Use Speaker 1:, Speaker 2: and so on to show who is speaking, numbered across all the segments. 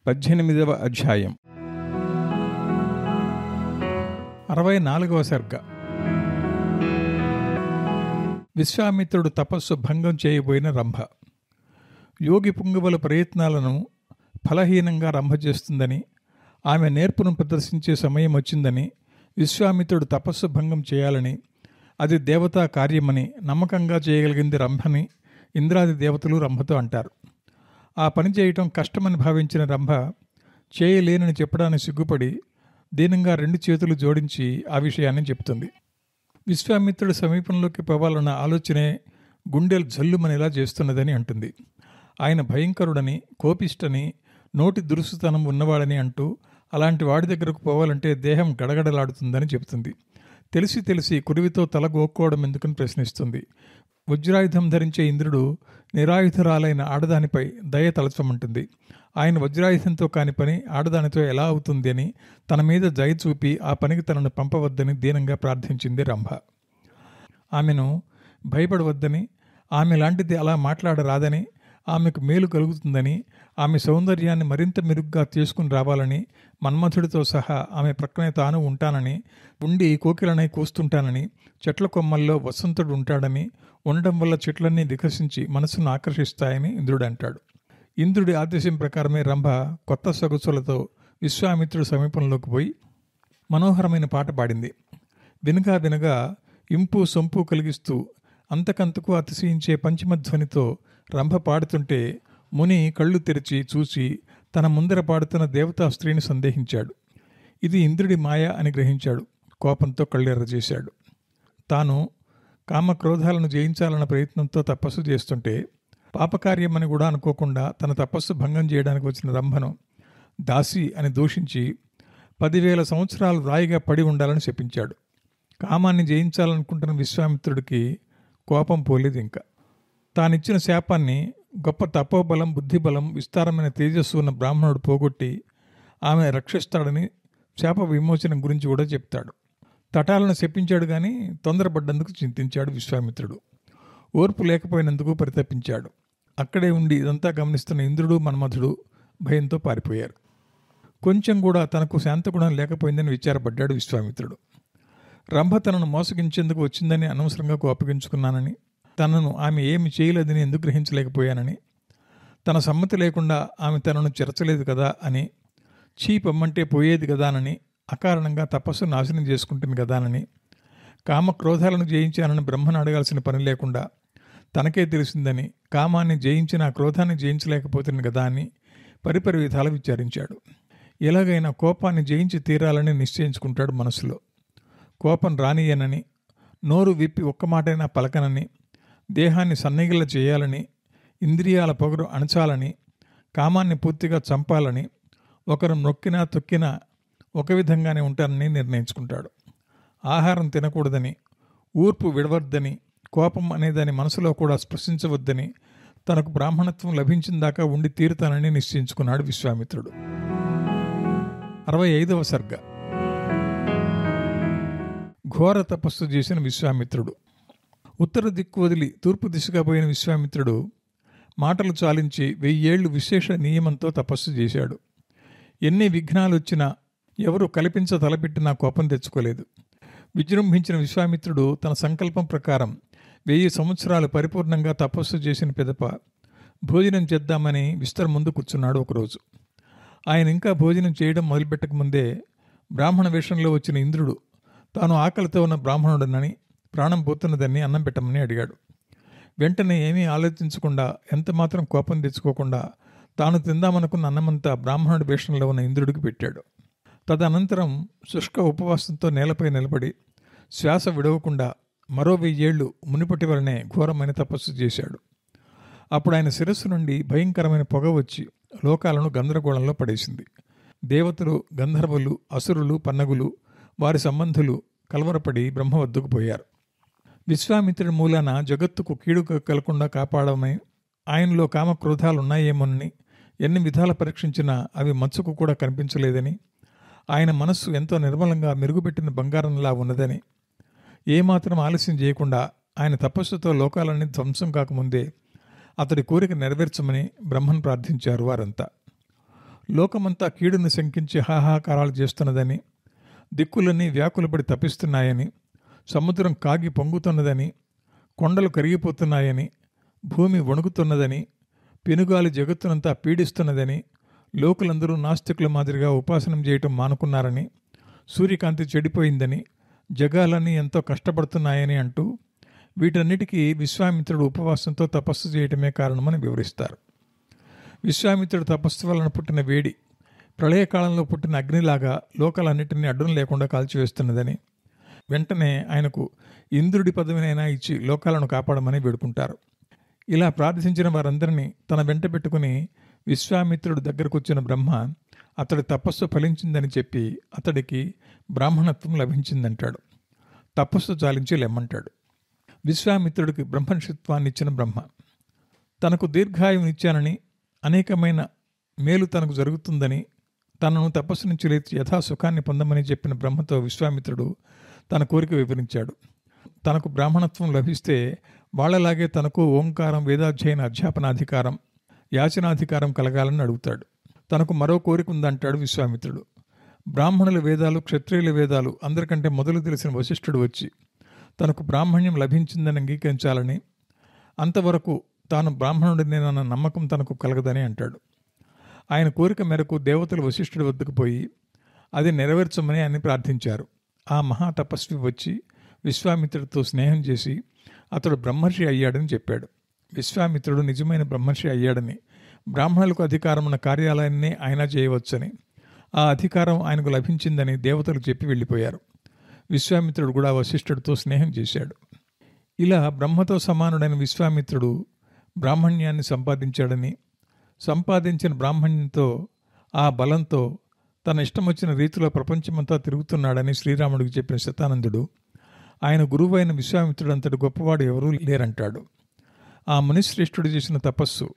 Speaker 1: 18వ అధ్యాయం 64వ సర్గ. విశ్వామిత్రుడు తపస్సు భంగం చేయబోయిన రంభ. యోగి పుంగవుల ప్రయత్నాలను ఫలహీనంగా రంభ చేస్తుందని, ఆమె నేర్పును ప్రదర్శించే సమయం వచ్చిందని, విశ్వామిత్రుడు తపస్సు భంగం చేయాలని, అది దేవతా కార్యమని నమ్మకంగా చేయగలిగింది రంభని ఇంద్రాది దేవతలు రంభతో అంటారు. ఆ పని చేయటం కష్టమని భావించిన రంభ చేయలేనని చెప్పడానికి సిగ్గుపడి దీనంగా 2 చేతులు జోడించి ఆ విషయాన్ని చెప్తుంది. విశ్వామిత్రుడి సమీపంలోకి పోవాలన్న ఆలోచనే గుండెలు జల్లుమనేలా చేస్తున్నదని అంటుంది. ఆయన భయంకరుడని, కోపిష్టని, నోటి దురుసుతనం ఉన్నవాడని అంటూ అలాంటి వాడి దగ్గరకు పోవాలంటే దేహం గడగడలాడుతుందని చెబుతుంది. తెలిసి కురివితో తల గోక్కోవడం ఎందుకని ప్రశ్నిస్తుంది. వజ్రాయుధం ధరించే ఇంద్రుడు నిరాయుధరాలైన ఆడదానిపై దయ తలచమంటుంది. ఆయన వజ్రాయుధంతో కాని పని ఆడదానితో ఎలా అవుతుంది అని తన మీద దయ చూపి ఆ పనికి తనను పంపవద్దని దీనంగా ప్రార్థించింది రంభ. ఆమెను భయపడవద్దని, ఆమె లాంటిది అలా మాట్లాడరాదని, ఆమెకు మేలు కలుగుతుందని, ఆమె సౌందర్యాన్ని మరింత మెరుగ్గా తీసుకుని రావాలని, మన్మథుడితో సహా ఆమె ప్రక్కనే తాను ఉంటానని, ఉండి కోకిలనై కూస్తుంటానని, చెట్ల కొమ్మల్లో వసంతుడు ఉంటాడని, ఉండడం వల్ల చెట్లన్నీ వికసించి మనసును ఆకర్షిస్తాయని ఇంద్రుడు అంటాడు. ఇంద్రుడి ఆదేశం ప్రకారమే రంభ కొత్త సొగసులతో విశ్వామిత్రుడి సమీపంలోకి పోయి మనోహరమైన పాట పాడింది. వినగా ఇంపు సొంపు కలిగిస్తూ అంతకంతకు అతిశయించే పంచమధ్వనితో రంభ పాడుతుంటే ముని కళ్ళు తెరిచి చూసి తన ముందర పాడుతున్న దేవతా స్త్రీని సందేహించాడు. ఇది ఇంద్రుడి మాయ అని గ్రహించాడు. కోపంతో కళ్ళెర్ర చేశాడు. తాను కామక్రోధాలను జయించాలన్న ప్రయత్నంతో తపస్సు చేస్తుంటే పాపకార్యమని కూడా అనుకోకుండా తన తపస్సు భంగం చేయడానికి వచ్చిన రంభను దాసి అని దూషించి 10,000 సంవత్సరాలు రాయిగా పడి ఉండాలని శపించాడు. కామాన్ని జయించాలనుకుంటున్న విశ్వామిత్రుడికి కోపం పోలేదు. ఇంకా తానిచ్చిన శాపాన్ని గొప్ప తపోబలం, బుద్ధిబలం, విస్తారమైన తేజస్సు ఉన్న బ్రాహ్మణుడు పోగొట్టి ఆమె రక్షిస్తాడని శాప విమోచనం గురించి కూడా చెప్తాడు. తటాలను శపించాడు కానీ తొందరపడ్డందుకు చింతించాడు విశ్వామిత్రుడు. ఓర్పు లేకపోయినందుకు పరితపించాడు. అక్కడే ఉండి ఇదంతా గమనిస్తున్న ఇంద్రుడు, మన్మథుడు భయంతో పారిపోయారు. కొంచెం కూడా తనకు శాంతగుణం లేకపోయిందని విచారపడ్డాడు విశ్వామిత్రుడు. రంభ తనను మోసగించేందుకు వచ్చిందని అనవసరంగా కోపగించుకున్నానని, తనను ఆమె ఏమి చేయలేదని ఎందుకు గ్రహించలేకపోయానని, తన సమ్మతి లేకుండా ఆమె తనను చెరచలేదు కదా అని, చీపమ్మంటే పోయేది కదానని, అకారణంగా తపస్సు నాశనం చేసుకుంటుంది కదానని, కామక్రోధాలను జయించానని బ్రహ్మను అడగాల్సిన పని లేకుండా తనకే తెలిసిందని, కామాన్ని జయించిన ఆ క్రోధాన్ని జయించలేకపోతుంది కదా అని పరిపరి విధాలు విచారించాడు. ఎలాగైనా కోపాన్ని జయించి తీరాలని నిశ్చయించుకుంటాడు మనసులో. కోపం రానియనని, నోరు విప్పి ఒక్క మాటైనా పలకనని, దేహాన్ని సన్నగిల్ల చేయాలని, ఇంద్రియాల పొగరు అణచాలని, కామాన్ని పూర్తిగా చంపాలని, ఒకరు నొక్కినా తొక్కినా ఒక విధంగానే ఉంటానని నిర్ణయించుకుంటాడు. ఆహారం తినకూడదని, ఊర్పు విడవద్దని, కోపం అనేదాని మనసులో కూడా స్పృశించవద్దని, తనకు బ్రాహ్మణత్వం లభించిందాకా ఉండి తీరుతానని నిశ్చయించుకున్నాడు విశ్వామిత్రుడు. 65వ సర్గ. ఘోర తపస్సు చేసిన విశ్వామిత్రుడు. ఉత్తర దిక్కు వదిలి తూర్పు దిశగా పోయిన విశ్వామిత్రుడు మాటలు చాలించి 1000 ఏళ్లు విశేష నియమంతో తపస్సు చేశాడు. ఎన్ని విఘ్నాలు వచ్చినా, ఎవరు కల్పించ తలపెట్టినా కోపం తెచ్చుకోలేదు. విజృంభించిన విశ్వామిత్రుడు తన సంకల్పం ప్రకారం 1000 సంవత్సరాలు పరిపూర్ణంగా తపస్సు చేసిన పిదప భోజనం చేద్దామని విస్తర ముందు కూర్చున్నాడు. ఒకరోజు ఆయన ఇంకా భోజనం చేయడం మొదలుపెట్టకముందే బ్రాహ్మణ వేషంలో వచ్చిన ఇంద్రుడు తాను ఆకలితో ఉన్న బ్రాహ్మణుడనని, ప్రాణం పోతున్నదని అన్నం పెట్టమని అడిగాడు. వెంటనే ఏమీ ఆలోచించకుండా, ఎంతమాత్రం కోపం తెచ్చుకోకుండా తాను తిందామనుకున్న అన్నమంతా బ్రాహ్మణుడి వేషంలో ఉన్న ఇంద్రుడికి పెట్టాడు. తదనంతరం శుష్క ఉపవాసంతో నేలపై నిలబడి శ్వాస విడవకుండా మరో 1000 ఏళ్లు మునిపటి వలనే ఘోరమైన తపస్సు చేశాడు. అప్పుడు ఆయన శిరస్సు నుండి భయంకరమైన పొగ వచ్చి లోకాలను గందరగోళంలో పడేసింది. దేవతలు, గంధర్వులు, అసురులు, పన్నగులు, వారి సంబంధులు కలవరపడి బ్రహ్మ వద్దకు పోయారు. విశ్వామిత్రుడి మూలాన జగత్తుకు కీడు కలగకుండా కాపాడమని, ఆయనలో కామక్రోధాలున్నాయేమోనని ఎన్ని విధాల పరీక్షించినా అవి మచ్చుకు కూడా కనిపించలేదని, ఆయన మనస్సు ఎంతో నిర్మలంగా మెరుగుపెట్టిన బంగారంలా ఉన్నదని, ఏమాత్రం ఆలస్యం చేయకుండా ఆయన తపస్సుతో లోకాలన్నీ ధ్వంసం కాకముందే అతడి కోరిక నెరవేర్చమని బ్రహ్మను ప్రార్థించారు వారంతా. లోకమంతా కీడును శంకించి హాహాకారాలు చేస్తున్నదని, దిక్కులన్నీ వ్యాకులపడి తపిస్తున్నాయని, సముద్రం కాగి పొంగుతున్నదని, కొండలు కరిగిపోతున్నాయని, భూమి వణుకుతున్నదని, పెనుగాలి జగత్తునంతా పీడిస్తున్నదని, లోకులందరూ నాస్తికుల మాదిరిగా ఉపాసనం చేయటం మానుకున్నారని, సూర్యకాంతి చెడిపోయిందని, జగాలన్నీ ఎంతో కష్టపడుతున్నాయని అంటూ వీటన్నిటికీ విశ్వామిత్రుడు ఉపవాసంతో తపస్సు చేయటమే కారణమని వివరిస్తారు. విశ్వామిత్రుడు తపస్సు వలన పుట్టిన వేడి ప్రళయకాలంలో పుట్టిన అగ్నిలాగా లోకాలన్నింటినీ అడ్డం లేకుండా కాల్చివేస్తున్నదని, వెంటనే ఆయనకు ఇంద్రుడి పదవినైనా ఇచ్చి లోకాలను కాపాడమని వేడుకుంటారు. ఇలా ప్రార్థించిన వారందరినీ తన వెంట పెట్టుకుని విశ్వామిత్రుడు దగ్గరకు వచ్చిన బ్రహ్మ అతడి తపస్సు ఫలించిందని చెప్పి అతడికి బ్రాహ్మణత్వం లభించిందంటాడు. తపస్సు చాలించి లెమ్మంటాడు. విశ్వామిత్రుడికి బ్రహ్మనిషత్వాన్ని ఇచ్చిన బ్రహ్మ తనకు దీర్ఘాయువునిచ్చానని, అనేకమైన మేలు తనకు జరుగుతుందని, తనను తపస్సు నుంచి లేచి యథాసుఖాన్ని పొందమని చెప్పిన బ్రహ్మతో విశ్వామిత్రుడు తన కోరిక వివరించాడు. తనకు బ్రాహ్మణత్వం లభిస్తే వాళ్లలాగే తనకు ఓంకారం, వేదాధ్యయన అధ్యాపనాధికారం, యాచనాధికారం కలగాలని అడుగుతాడు. తనకు మరో కోరిక ఉందంటాడు విశ్వామిత్రుడు. బ్రాహ్మణుల వేదాలు, క్షత్రియుల వేదాలు అందరికంటే మొదలు తెలిసిన వశిష్ఠుడు వచ్చి తనకు బ్రాహ్మణ్యం లభించిందని అంగీకరించాలని, అంతవరకు తాను బ్రాహ్మణుడినేనన్న నమ్మకం తనకు కలగదని అంటాడు. ఆయన కోరిక మేరకు దేవతలు వశిష్ఠుడి వద్దకు పోయి అది నెరవేర్చమని ఆయన ప్రార్థించారు. ఆ మహాతపస్వి వచ్చి విశ్వామిత్రుడితో స్నేహం చేసి అతడు బ్రహ్మర్షి అయ్యాడని చెప్పాడు. విశ్వామిత్రుడు నిజమైన బ్రహ్మర్షి అయ్యాడని, బ్రాహ్మణులకు అధికారం ఉన్న కార్యాలయాన్నే ఆయన చేయవచ్చని, ఆ అధికారం ఆయనకు లభించిందని దేవతలు చెప్పి వెళ్ళిపోయారు. విశ్వామిత్రుడు కూడా వశిష్ఠుడితో స్నేహం చేశాడు. ఇలా బ్రహ్మతో సమానుడైన విశ్వామిత్రుడు బ్రాహ్మణ్యాన్ని సంపాదించాడని, సంపాదించిన బ్రాహ్మణ్యంతో, ఆ బలంతో తన ఇష్టం వచ్చిన రీతిలో ప్రపంచమంతా తిరుగుతున్నాడని శ్రీరాముడికి చెప్పిన శతానందుడు ఆయన గురువైన విశ్వామిత్రుడు అంతటి గొప్పవాడు ఎవరూ లేరంటాడు. ఆ మునిశ్రేష్ఠుడు చేసిన తపస్సు,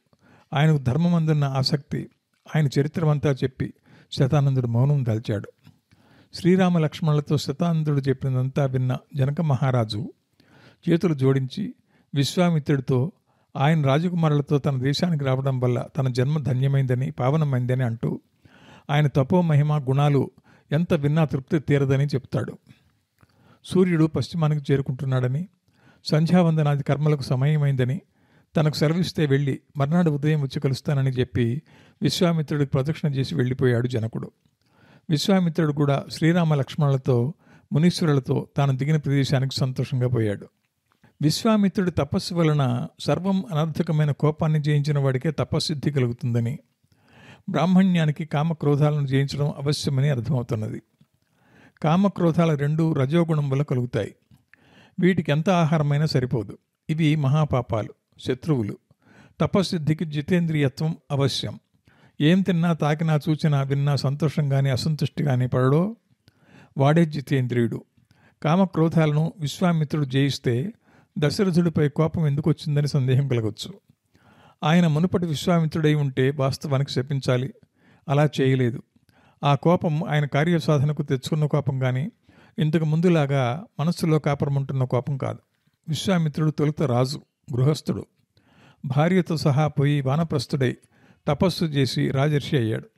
Speaker 1: ఆయనకు ధర్మమందున్న ఆసక్తి, ఆయన చరిత్రమంతా చెప్పి శతానందుడు మౌనం దాల్చాడు. శ్రీరామ లక్ష్మణులతో శతానందుడు చెప్పినదంతా విన్న జనక మహారాజు చేతులు జోడించి విశ్వామిత్రుడితో ఆయన రాజకుమారులతో తన దేశానికి రావడం వల్ల తన జన్మ ధన్యమైందని, పావనమైందని అంటూ ఆయన తపో మహిమ గుణాలు ఎంత విన్నా తృప్తి తీరదని చెప్తాడు. సూర్యుడు పశ్చిమానికి చేరుకుంటున్నాడని, సంధ్యావందనాది కర్మలకు సమయమైందని, తనకు సెలవిస్తే వెళ్ళి మర్నాడు ఉదయం వచ్చి కలుస్తానని చెప్పి విశ్వామిత్రుడికి ప్రదక్షిణ చేసి వెళ్ళిపోయాడు జనకుడు. విశ్వామిత్రుడు కూడా శ్రీరామ లక్ష్మణులతో, మునీశ్వరులతో తాను దిగిన ప్రదేశానికి సంతోషంగా పోయాడు. విశ్వామిత్రుడి తపస్సు వలన సర్వం అనర్థకమైన కోపాన్ని జయించిన వాడికే తపస్సిద్ధి కలుగుతుందని, బ్రాహ్మణ్యానికి కామక్రోధాలను జయించడం అవశ్యమని అర్థమవుతున్నది. కామక్రోధాల రెండూ రజోగుణం వల్ల కలుగుతాయి. వీటికి ఎంత ఆహారమైనా సరిపోదు. ఇవి మహాపాపాలు, శత్రువులు. తపస్సిద్ధికి జితేంద్రియత్వం అవశ్యం. ఏం తిన్నా, తాకినా, చూచినా, విన్నా సంతోషం కానీ అసంతుష్టి కానీ పడడో వాడే జితేంద్రియుడు. కామక్రోధాలను విశ్వామిత్రుడు జయిస్తే దశరథుడిపై కోపం ఎందుకు వచ్చిందని సందేహం కలగవచ్చు. ఆయన మునుపటి విశ్వామిత్రుడై ఉంటే వాస్తవానికి శపించాలి. అలా చేయలేదు. ఆ కోపం ఆయన కార్యసాధనకు తెచ్చుకున్న కోపం కానీ ఇంతకు ముందులాగా మనస్సులో కాపురముంటున్న కోపం కాదు. విశ్వామిత్రుడు తొలుత రాజు, గృహస్థుడు. భార్యతో సహా పోయి వానప్రస్థుడై తపస్సు చేసి రాజర్షి అయ్యాడు.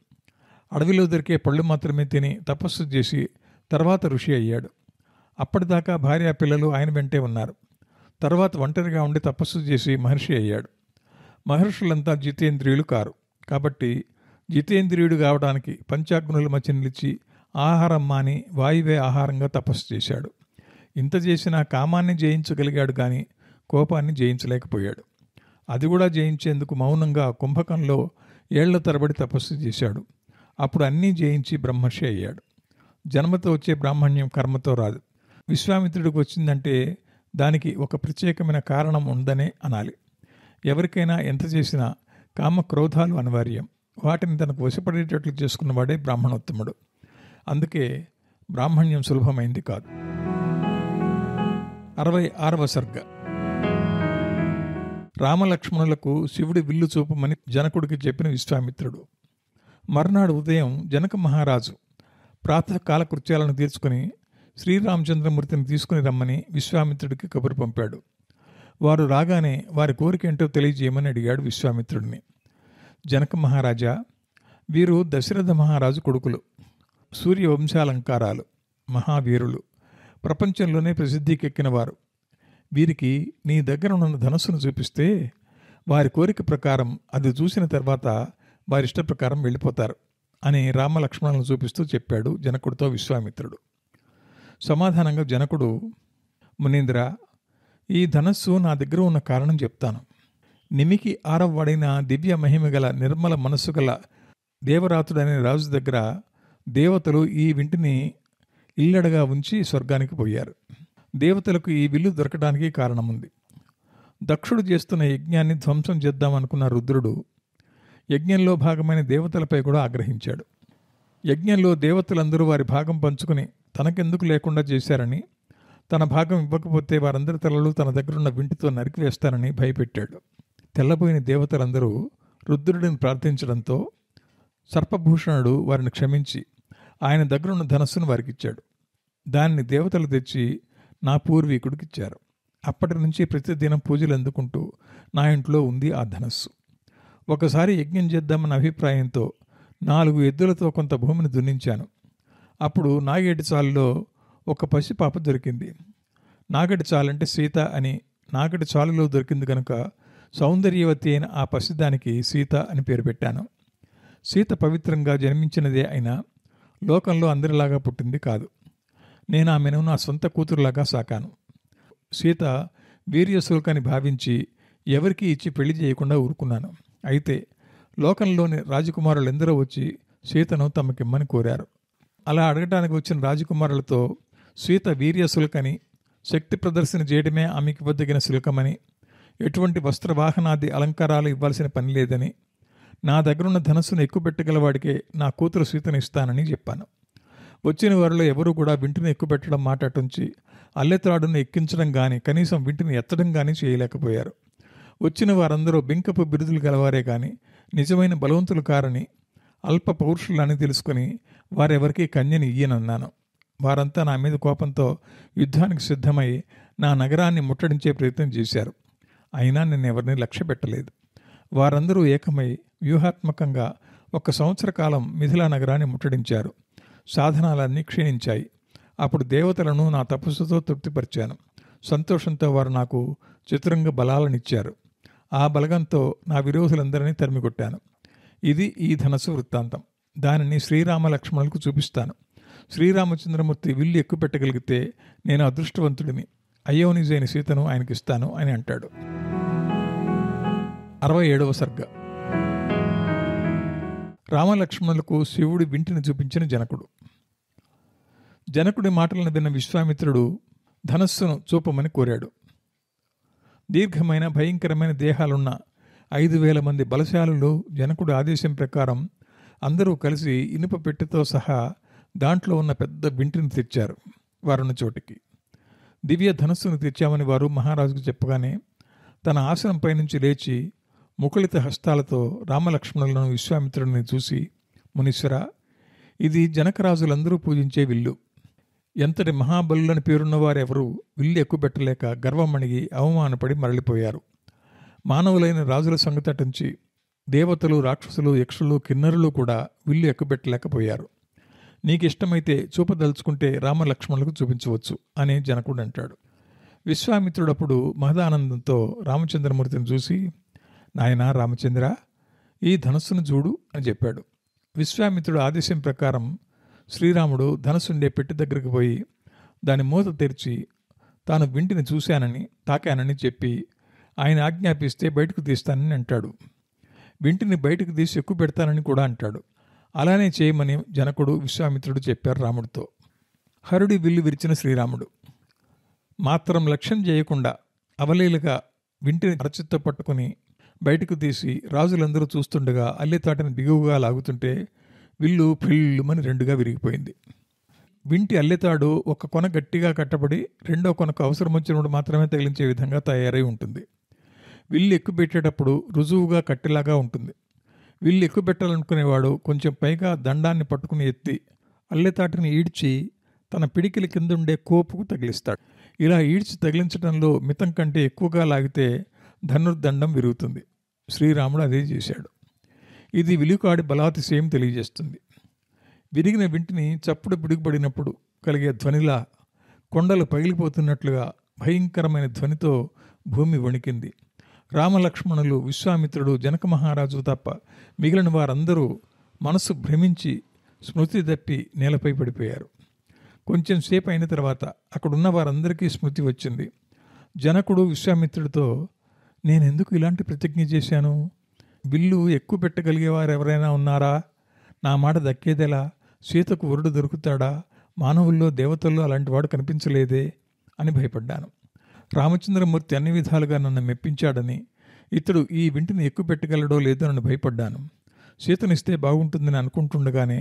Speaker 1: అడవిలో దొరికే పళ్ళు మాత్రమే తిని తపస్సు చేసి తర్వాత ఋషి అయ్యాడు. అప్పటిదాకా భార్య, పిల్లలు ఆయన వెంటే ఉన్నారు. తర్వాత ఒంటరిగా ఉండి తపస్సు చేసి మహర్షి అయ్యాడు. మహర్షులంతా జితేంద్రియులు కారు. కాబట్టి జితేంద్రియుడు కావడానికి పంచాగ్నుల మధ్య నిలిచి ఆహారం మాని వాయువే ఆహారంగా తపస్సు చేశాడు. ఇంత చేసినా కామాన్ని జయించగలిగాడు కానీ కోపాన్ని జయించలేకపోయాడు. అది కూడా జయించేందుకు మౌనంగా కుంభకంలో ఏళ్ల తరబడి తపస్సు చేశాడు. అప్పుడు అన్నీ జయించి బ్రహ్మర్షి అయ్యాడు. జన్మతో వచ్చే బ్రాహ్మణ్యం కర్మతో రాదు. విశ్వామిత్రుడికి వచ్చిందంటే దానికి ఒక ప్రత్యేకమైన కారణం ఉందనే అనాలి. ఎవరికైనా ఎంత చేసినా కామక్రోధాలు అనివార్యం. వాటిని తనకు వశపడేటట్లు చేసుకున్నవాడే బ్రాహ్మణోత్తముడు. అందుకే బ్రాహ్మణ్యం సులభమైంది కాదు. 66వ సర్గ. రామలక్ష్మణులకు శివుడి విల్లు చూపమని జనకుడికి చెప్పిన విశ్వామిత్రుడు. మర్నాడు ఉదయం జనక మహారాజు ప్రాతకాల కృత్యాలను తీర్చుకుని శ్రీరామచంద్రమూర్తిని తీసుకుని రమ్మని విశ్వామిత్రుడికి కబురు పంపాడు. వారు రాగానే వారి కోరిక ఏంటో తెలియజేయమని అడిగాడు విశ్వామిత్రుడిని. జనక మహారాజా, వీరు దశరథ మహారాజు కొడుకులు. సూర్యవంశాలంకారాలు, మహావీరులు, ప్రపంచంలోనే ప్రసిద్ధికెక్కినవారు. వీరికి నీ దగ్గర ఉన్న ధనస్సును చూపిస్తే వారి కోరిక ప్రకారం అది చూసిన తర్వాత వారి ఇష్ట ప్రకారం వెళ్ళిపోతారు అని రామలక్ష్మణులను చూపిస్తూ చెప్పాడు జనకుడితో విశ్వామిత్రుడు. సమాధానంగా జనకుడు, మునీంద్ర, ఈ ధనస్సు నా దగ్గర ఉన్న కారణం చెప్తాను. నిమికి ఆరవ్వడైన దివ్య మహిమ గల నిర్మల మనస్సు గల దేవరాతుడనే రాజు దగ్గర దేవతలు ఈ వింటిని ఇల్లడగా ఉంచి స్వర్గానికి పోయారు. దేవతలకు ఈ విల్లు దొరకడానికి కారణముంది. దక్షుడు చేస్తున్న యజ్ఞాన్ని ధ్వంసం చేద్దామనుకున్న రుద్రుడు యజ్ఞంలో భాగమైన దేవతలపై కూడా ఆగ్రహించాడు. యజ్ఞంలో దేవతలందరూ వారి భాగం పంచుకుని తనకెందుకు లేకుండా చేశారని, తన భాగం ఇవ్వకపోతే వారందరి తలలు తన దగ్గరున్న వింటితో నరికివేస్తారని భయపెట్టాడు. తెల్లబోయిన దేవతలందరూ రుద్రుడిని ప్రార్థించడంతో సర్పభూషణుడు వారిని క్షమించి ఆయన దగ్గరున్న ధనస్సును వారికిచ్చాడు. దానిని దేవతలు తెచ్చి నా పూర్వీకుడికిచ్చారు. అప్పటి నుంచి ప్రతిదినం పూజలు అందుకుంటూ నా ఇంట్లో ఉంది ఆ ధనస్సు. ఒకసారి యజ్ఞం చేద్దామన్న అభిప్రాయంతో 4 ఎద్దులతో కొంత భూమిని దున్నించాను. అప్పుడు నాగేటి చాలులో ఒక పసిపాప దొరికింది. నాగటి చాలంటే సీత అని నాగటి చాలులో దొరికింది కనుక సౌందర్యవతి అయిన ఆ పసిదానికి సీత అని పేరు పెట్టాను. సీత పవిత్రంగా జన్మించినదే అయినా లోకంలో అందరిలాగా పుట్టింది కాదు. నేను ఆమెను నా సొంత కూతురులాగా సాకాను. సీత వీర్యశుల్కని భావించి ఎవరికీ ఇచ్చి పెళ్లి చేయకుండా ఊరుకున్నాను. అయితే లోకంలోని రాజకుమారులందరూ వచ్చి సీతను తమకిమ్మని కోరారు. అలా అడగటానికి వచ్చిన రాజకుమారులతో సీత వీర్యశుల్కని, శక్తి ప్రదర్శన చేయడమే ఆమెకి ఇవ్వదగిన శుల్కమని, ఎటువంటి వస్త్రవాహనాది అలంకారాలు ఇవ్వాల్సిన పని లేదని, నా దగ్గరున్న ధనస్సును ఎక్కువ పెట్టగలవాడికే నా కూతురు సీతను ఇస్తానని చెప్పాను. వచ్చిన వారిలో ఎవరూ కూడా వింటిని ఎక్కువ పెట్టడం మాట అటుంచి అల్లెత్రాడును ఎక్కించడం కానీ కనీసం వింటిని ఎత్తడం కానీ చేయలేకపోయారు. వచ్చిన వారందరూ బింకపు బిరుదులు గలవారే కానీ నిజమైన బలవంతులు కారని, అల్ప పౌరుషులని తెలుసుకుని వారెవరికీ కన్యని ఇయ్యనన్నాను. వారంతా నా మీద కోపంతో యుద్ధానికి సిద్ధమై నా నగరాన్ని ముట్టడించే ప్రయత్నం చేశారు. అయినా నేను ఎవరిని లక్ష్య పెట్టలేదు. వారందరూ ఏకమై వ్యూహాత్మకంగా 1 సంవత్సర కాలం మిథిలా నగరాన్ని ముట్టడించారు. సాధనాలన్నీ క్షీణించాయి. అప్పుడు దేవతలను నా తపస్సుతో తృప్తిపరిచాను. సంతోషంతో వారు నాకు చతురంగ బలాలనిచ్చారు. ఆ బలగంతో నా విరోధులందరినీ తరిమికొట్టాను. ఇది ఈ ధనస్సు వృత్తాంతం. దానిని శ్రీరామ లక్ష్మణులకు చూపిస్తాను. శ్రీరామచంద్రమూర్తి విల్లు ఎక్కువ పెట్టగలిగితే నేను అదృష్టవంతుడిని, అయోనిజైన సీతను ఆయనకిస్తాను అని అంటాడు. 67వ సర్గ. రామలక్ష్మణులకు శివుడి వింటిని చూపించిన జనకుడు. జనకుడి మాటలను విన్న విశ్వామిత్రుడు ధనస్సును చూపమని కోరాడు. దీర్ఘమైన భయంకరమైన దేహాలున్న 5,000 మంది బలశాలులు జనకుడి ఆదేశం ప్రకారం అందరూ కలిసి ఇనుప పెట్టెతో సహా దాంట్లో ఉన్న పెద్ద వింటిని తెచ్చారు వారున్న చోటికి. దివ్య ధనస్సును తెచ్చామని వారు మహారాజుకు చెప్పగానే తన ఆసనంపై నుంచి లేచి ముకుళిత హస్తాలతో రామలక్ష్మణులను విశ్వామిత్రుడిని చూసి, మునీశ్వర, ఇది జనకరాజులందరూ పూజించే విల్లు. ఎంతటి మహాబలులని పేరున్న వారెవరూ విల్లు ఎక్కుబెట్టలేక గర్వమణిగి అవమానపడి మరలిపోయారు. మానవులైన రాజుల సంగతి అటుంచి దేవతలు, రాక్షసులు, యక్షులు, కిన్నరులు కూడా విల్లు ఎక్కుబెట్టలేకపోయారు. నీకిష్టమైతే చూపదలుచుకుంటే రామలక్ష్మణులకు చూపించవచ్చు అని జనకుడు అంటాడు. విశ్వామిత్రుడప్పుడు మహదానందంతో రామచంద్రమూర్తిని చూసి, నాయనా రామచంద్ర, ఈ ధనస్సును చూడు అని చెప్పాడు. విశ్వామిత్రుడు ఆదేశం ప్రకారం శ్రీరాముడు ధనస్సుండే పెట్టి దగ్గరికి పోయి దాని మూత తెరిచి తాను వింటిని చూశానని, తాకానని చెప్పి ఆయన ఆజ్ఞాపిస్తే బయటకు తీస్తానని అంటాడు. వింటిని బయటకు తీసి ఎక్కువ పెడతానని కూడా అంటాడు. అలానే చేయమని జనకుడు, విశ్వామిత్రుడు చెప్పారు రాముడితో. హరుడి విల్లు విరిచిన శ్రీరాముడు మాత్రం లక్ష్యం చేయకుండా అవలీలగా వింటిని అరచిత్తో పట్టుకుని బయటకు తీసి రాజులందరూ చూస్తుండగా అల్లెతాటని బిగువుగా లాగుతుంటే విల్లు ఫిల్లుమని 2గా విరిగిపోయింది. వింటి అల్లెతాడు ఒక కొన గట్టిగా కట్టబడి రెండో కొనకు అవసరం వచ్చినప్పుడు మాత్రమే తగిలించే విధంగా తయారై ఉంటుంది. విల్లు ఎక్కుపెట్టేటప్పుడు రుజువుగా కట్టెలాగా ఉంటుంది. విల్లు ఎక్కుపెట్టాలనుకునేవాడు కొంచెం పైగా దండాన్ని పట్టుకుని ఎత్తి అల్లెతాటిని ఈడ్చి తన పిడికిలి కిందుండే కోపుకు తగిలిస్తాడు. ఇలా ఈడ్చి తగిలించడంలో మితం కంటే ఎక్కువగా లాగితే ధనుర్దండం విరుగుతుంది. శ్రీరాముడు అదే చేశాడు. ఇది విలుకాడి బలాతిశయం తెలియజేస్తుంది. విరిగిన వింటిని చప్పుడు పిడుగుపడినప్పుడు కలిగే ధ్వనిలా కొండలు పగిలిపోతున్నట్లుగా భయంకరమైన ధ్వనితో భూమి వణికింది. రామలక్ష్మణులు, విశ్వామిత్రుడు, జనక మహారాజు తప్ప మిగిలిన వారందరూ మనసు భ్రమించి స్మృతి తప్పి నేలపై పడిపోయారు. కొంచెం సేపు అయిన తర్వాత అక్కడున్న వారందరికీ స్మృతి వచ్చింది. జనకుడు విశ్వామిత్రుడితో, నేనెందుకు ఇలాంటి ప్రతిజ్ఞ చేశాను? విల్లు ఎక్కువ పెట్టగలిగేవారు ఎవరైనా ఉన్నారా? నా మాట దక్కేదెలా? సీతకు వరుడు దొరుకుతాడా? మానవుల్లో దేవతల్లో అలాంటి వాడు కనిపించలేదే అని భయపడ్డాను. రామచంద్రమూర్తి అన్ని విధాలుగా నన్ను మెప్పించాడని, ఇతడు ఈ వింటిని ఎక్కువ పెట్టగలడో లేదో నన్ను భయపడ్డాను. సీతనిస్తే బాగుంటుందని అనుకుంటుండగానే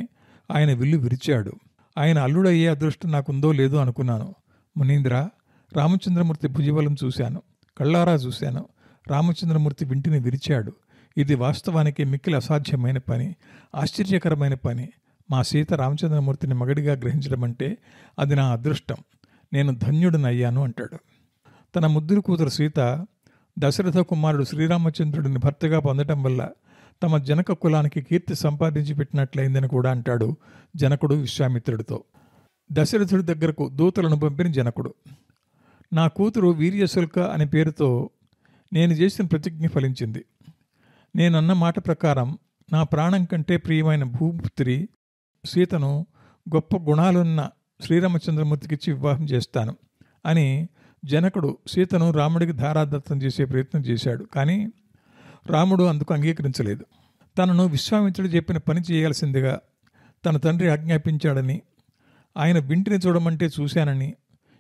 Speaker 1: ఆయన విల్లు విరిచాడు. ఆయన అల్లుడయ్యే అదృష్టం నాకుందో లేదో అనుకున్నాను. మునీంద్ర, రామచంద్రమూర్తి భుజబలం చూశాను, కళ్ళారా చూశాను. రామచంద్రమూర్తి వింటిని విరిచాడు. ఇది వాస్తవానికి మిక్కిలి అసాధ్యమైన పని, ఆశ్చర్యకరమైన పని. మా సీత రామచంద్రమూర్తిని మగడిగా గ్రహించడం అంటే అది నా అదృష్టం. నేను ధన్యుడినయ్యాను అంటాడు. తన ముద్దుల కూతురు సీత దశరథ కుమారుడు శ్రీరామచంద్రుడిని భర్తగా పొందటం వల్ల తమ జనక కులానికి కీర్తి సంపాదించి పెట్టినట్లయిందని కూడా అంటాడు జనకుడు విశ్వామిత్రుడితో. దశరథుడి దగ్గరకు దూతలను పంపిన జనకుడు, నా కూతురు వీర్యశుల్క అనే పేరుతో నేను చేసిన ప్రతిజ్ఞ ఫలించింది. నేనన్న మాట ప్రకారం నా ప్రాణం కంటే ప్రియమైన భూపుత్రి సీతను గొప్ప గుణాలున్న శ్రీరామచంద్రమూర్తికిచ్చి వివాహం చేస్తాను అని జనకుడు సీతను రాముడికి ధారాదత్తం చేసే ప్రయత్నం చేశాడు. కానీ రాముడు అందుకు అంగీకరించలేదు. తనను విశ్వామిత్రుడు చెప్పిన పని చేయాల్సిందిగా తన తండ్రి ఆజ్ఞాపించాడని, ఆయన వింటిని చూడమంటే చూశానని,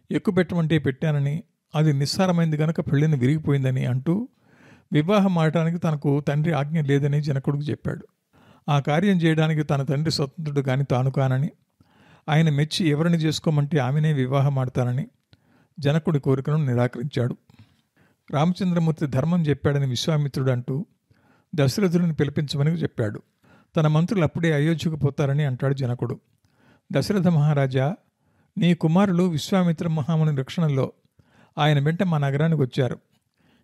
Speaker 1: ఎక్కుపెట్టమంటే పెట్టానని, అది నిస్సారమైంది గనక పెళ్ళిని విరిగిపోయిందని అంటూ వివాహం ఆడటానికి తనకు తండ్రి ఆజ్ఞ లేదని జనకుడికి చెప్పాడు. ఆ కార్యం చేయడానికి తన తండ్రి స్వతంత్రుడు కానీ తాను కానని, ఆయన మెచ్చి ఎవరిని చేసుకోమంటే ఆమెనే వివాహం ఆడతానని జనకుడి కోరికను నిరాకరించాడు. రామచంద్రమూర్తి ధర్మం చెప్పాడని విశ్వామిత్రుడు అంటూ దశరథుడిని పిలిపించమని చెప్పాడు. తన మంత్రులు అప్పుడే అయోధ్యకు పోతారని అంటాడు జనకుడు. దశరథ మహారాజా, నీ కుమారులు విశ్వామిత్ర మహాముని రక్షణలో ఆయన వెంట మా నగరానికి వచ్చారు.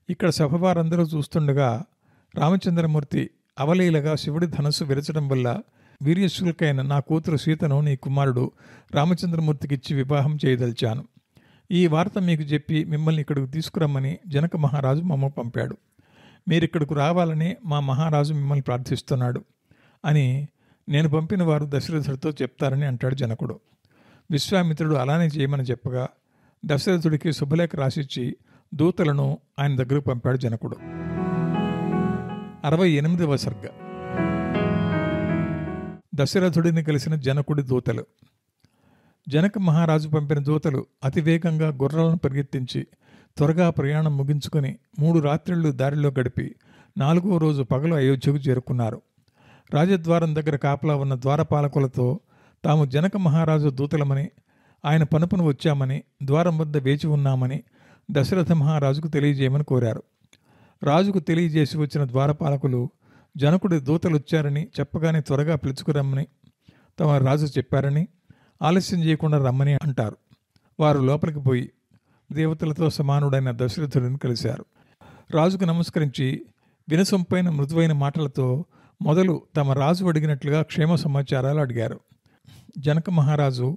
Speaker 1: ఇక్కడ సభవారందరూ చూస్తుండగా రామచంద్రమూర్తి అవలీలగా శివుడి ధనస్సు విరచడం వల్ల వీర్యశుల్కైన నా కూతురు సీతను నీ కుమారుడు రామచంద్రమూర్తికిచ్చి వివాహం చేయదలిచాను. ఈ వార్త మీకు చెప్పి మిమ్మల్ని ఇక్కడికి తీసుకురమ్మని జనక మహారాజు మమ్మ పంపాడు. మీరిక్కడకు రావాలని మా మహారాజు మిమ్మల్ని ప్రార్థిస్తున్నాడు అని నేను పంపిన వారు దశరథుడితో చెప్తారని అంటాడు జనకుడు. విశ్వామిత్రుడు అలానే చేయమని చెప్పగా దశరథుడికి శుభలేఖ రాసిచ్చి దూతలను ఆయన దగ్గరకు పంపాడు జనకుడు. 68వ సర్గ. దశరథుడిని కలిసిన జనకుడి దూతలు. జనక మహారాజు పంపిన దూతలు అతివేగంగా గుర్రాలను పరిగెత్తించి త్వరగా ప్రయాణం ముగించుకొని 3 రాత్రిళ్లు దారిలో గడిపి 4వ రోజు పగలు అయోధ్యకు చేరుకున్నారు. రాజద్వారం దగ్గర కాపలా ఉన్న ద్వారపాలకులతో తాము జనక మహారాజు దూతలమని, ఆయన పనుపును వచ్చామని, ద్వారం వద్ద వేచి ఉన్నామని దశరథ మహారాజుకు తెలియజేయమని కోరారు. రాజుకు తెలియజేసి వచ్చిన ద్వారపాలకులు జనకుడి దూతలొచ్చారని చెప్పగానే త్వరగా పిలుచుకురమ్మని తమ రాజు చెప్పారని, ఆలస్యం చేయకుండా రమ్మని అంటారు. వారు లోపలికి పోయి దేవతలతో సమానుడైన దశరథుడిని కలిశారు. రాజుకు నమస్కరించి వినసొంపైన మృదువైన మాటలతో మొదలు తమ రాజు అడిగినట్లుగా క్షేమ సమాచారాలు అడిగారు. జనక మహారాజు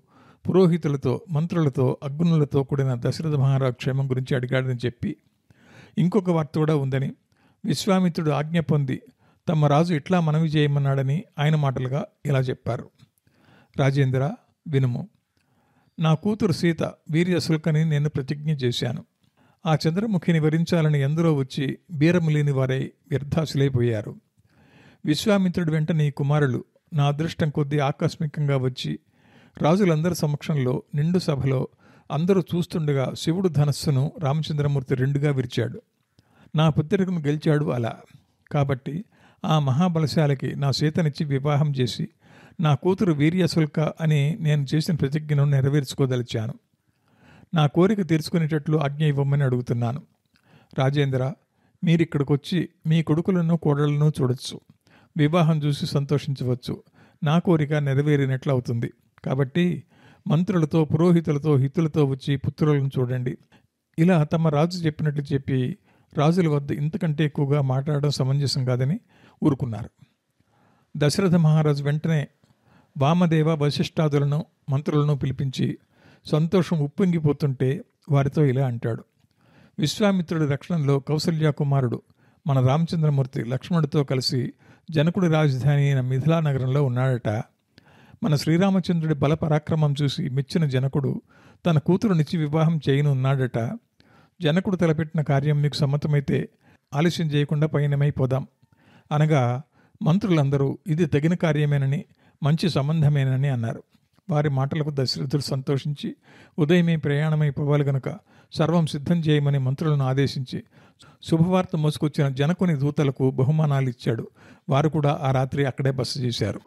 Speaker 1: పురోహితులతో, మంత్రులతో, అగ్నులతో కూడిన దశరథ మహారాజు క్షేమం గురించి అడిగాడని చెప్పి, ఇంకొక వార్త కూడా ఉందని, విశ్వామిత్రుడు ఆజ్ఞ పొంది తమ రాజు ఇట్లా మనవి చేయమన్నాడని ఆయన మాటలుగా ఇలా చెప్పారు. రాజేంద్ర, వినుము. నా కూతురు సీత వీర్యశుల్కని నేను ప్రతిజ్ఞ చేశాను. ఆ చంద్రముఖిని వరించాలని ఎందరో వచ్చి బీరము లేని వారై వ్యర్థాశులైపోయారు. విశ్వామిత్రుడి వెంట నీ కుమారులు నా అదృష్టం కొద్దీ ఆకస్మికంగా వచ్చి రాజులందరి సమక్షంలో నిండు సభలో అందరూ చూస్తుండగా శివుడు ధనస్సును రామచంద్రమూర్తి 2గా విరిచాడు. నా పుత్రికను గెలిచాడు. అలా కాబట్టి ఆ మహాబలశాలికి నా సీతనిచ్చి వివాహం చేసి నా కూతురు వీర్యశుల్క అని నేను చేసిన ప్రతిజ్ఞను నెరవేర్చుకోదలిచాను. నా కోరిక తీర్చుకునేటట్లు ఆజ్ఞ ఇవ్వమని అడుగుతున్నాను. రాజేంద్ర, మీరిక్కడికొచ్చి మీ కొడుకులను కోడళ్లను చూడొచ్చు, వివాహం చూసి సంతోషించవచ్చు. నా కోరిక నెరవేరినట్లు అవుతుంది. కాబట్టి మంత్రులతో, పురోహితులతో, హితులతో వచ్చి పుత్రులను చూడండి. ఇలా తమ రాజు చెప్పినట్లు చెప్పి రాజుల వద్ద ఇంతకంటే ఎక్కువగా మాట్లాడడం సమంజసం కాదని ఊరుకున్నారు. దశరథ మహారాజు వెంటనే వామదేవ వశిష్ఠాదులను మంత్రులను పిలిపించి సంతోషం ఉప్పొంగిపోతుంటే వారితో ఇలా అంటాడు. విశ్వామిత్రుడి రక్షణలో కౌసల్య కుమారుడు మన రామచంద్రమూర్తి లక్ష్మణుడితో కలిసి జనకుడి రాజధాని అయిన మిథిలా నగరంలో ఉన్నాడట. మన శ్రీరామచంద్రుడి బల పరాక్రమం చూసి మెచ్చిన జనకుడు తన కూతురునిచ్చి వివాహం చేయనున్నాడట. జనకుడు తలపెట్టిన కార్యం మీకు సమ్మతమైతే ఆలస్యం చేయకుండా పయనమైపోదాం అనగా మంత్రులందరూ ఇది తగిన కార్యమేనని, మంచి సంబంధమేనని అన్నారు. వారి మాటలకు దశరథుడు సంతోషించి ఉదయమే ప్రయాణమైపోవాలి గనుక సర్వం సిద్ధం చేయమని మంత్రులను ఆదేశించి శుభవార్త మోసుకొచ్చిన జనకుని దూతలకు బహుమానాలు ఇచ్చాడు. వారు కూడా ఆ రాత్రి అక్కడే బస చేశారు.